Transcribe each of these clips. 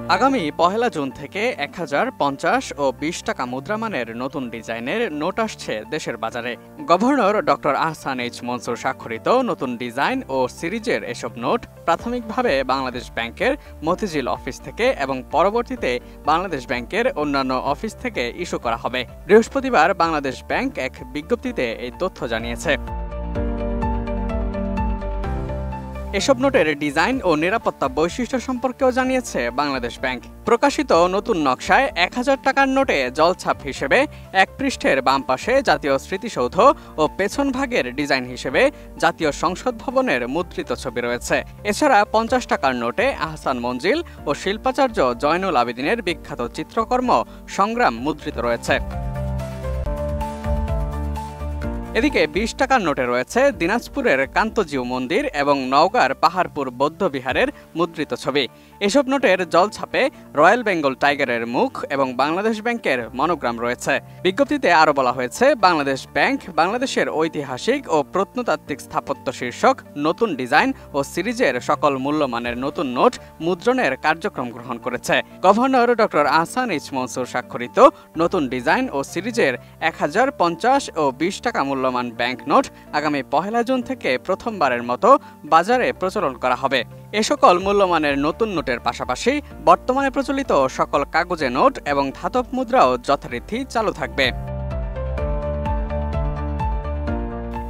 আগামী ১লা জুন থেকে ১০০০, ৫০ ও ২০ টাকা মুদ্রামানের নতুন ডিজাইনের নোট আসছে দেশের বাজারে। Governor doctor Ahsan H Mansur স্বাক্ষরিত নতুন ডিজাইন ও সিরিজের এসব নোট প্রাথমিকভাবে বাংলাদেশ ব্যাংকের মতিঝিল অফিস থেকে এবং পরবর্তীতে বাংলাদেশ ব্যাংকের অন্যান্য অফিস থেকে ইস্যু করা হবে। বৃহস্পতিবার বাংলাদেশ ব্যাংক এক বিজ্ঞপ্তিতে এই তথ্য জানিয়েছে। এসব নোটের ডিজাইন ও নিরাপত্তা বৈশিষ্ট্য সম্পর্কেও জানিয়েছে বাংলাদেশ ব্যাংক। প্রকাশিত নতুন নকশায় ১০০০ টাকার নোটে জলছাপ হিসেবে এক পৃষ্ঠের বাম পাশে জাতীয় স্মৃতিসৌধ ও পেছন ভাগের ডিজাইন হিসেবে জাতীয় সংসদ ভবনের মুদ্রিত ছবি রয়েছে। এছাড়া ৫০ টাকার নোটে আহসান মঞ্জিল ও শিল্পাচার্য জয়নুল আবেদিনের বিখ্যাত চিত্রকর্ম সংগ্রাম মুদ্রিত রয়েছে। এদিকে ২০ টাকার নোটে রয়েছে দিনাজপুরের কান্তজিউ মন্দির এবং নওগাঁর পাহাড়পুর বৌদ্ধবিহারের মুদ্রিত ছবি। এসব নোটের জলছাপে রয়্যাল বেঙ্গল টাইগারের মুখ এবং বাংলাদেশ ব্যাংকের মনোগ্রাম রয়েছে। বিজ্ঞপ্তিতে আরও বলা হয়েছে, বাংলাদেশ ব্যাংক বাংলাদেশের ঐতিহাসিক ও প্রত্নতাত্ত্বিক স্থাপত্য শীর্ষক নতুন ডিজাইন ও সিরিজের সকল মূল্যমানের নতুন নোট মুদ্রণের কার্যক্রম গ্রহণ করেছে। Governor doctor Ahsan H Mansur স্বাক্ষরিত নতুন ডিজাইন ও সিরিজের ১০০০, ৫০ ও ২০ টাকা মূল্যমান ব্যাংক নোট আগামী ১লা জুন থেকে প্রথমবারের মতো বাজারে প্রচলন করা হবে। এ সকল মূল্যমানের নতুন নোটের পাশাপাশি বর্তমানে প্রচলিত সকল কাগজে নোট এবং ধাতব মুদ্রাও যথারীতি চালু থাকবে।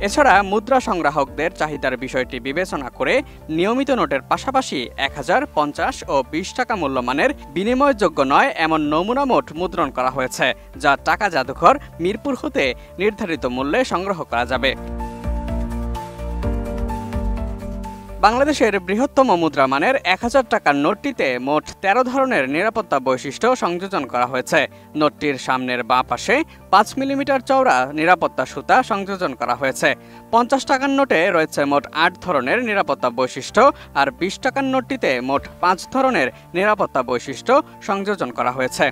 এছাড়া মুদ্রা সংগ্রাহকদের চাহিদার বিষয়টি বিবেচনা করে নিয়মিত নোটের পাশাপাশি ১০০০, ৫০ ও ২০ টাকা মূল্যমানের বিনিময়যোগ্য নয় এমন নমুনা নোট মুদ্রণ করা হয়েছে, যা টাকা জাদুঘর মিরপুর হতে নির্ধারিত মূল্যে সংগ্রহ করা যাবে। বাংলাদেশের বৃহত্তম মুদ্রামানের ১০০০ টাকার নোটটিতে মোট ১৩ ধরনের নিরাপত্তা বৈশিষ্ট্য সংযোজন করা হয়েছে। নোটটির সামনের বাঁ পাশে ৫ মিলিমিটার চওড়া নিরাপত্তা সুতা সংযোজন করা হয়েছে। ৫০ টাকার নোটে রয়েছে মোট ৮ ধরনের নিরাপত্তা বৈশিষ্ট্য, আর ২০ টাকার নোটটিতে মোট ৫ ধরনের নিরাপত্তা বৈশিষ্ট্য সংযোজন করা হয়েছে।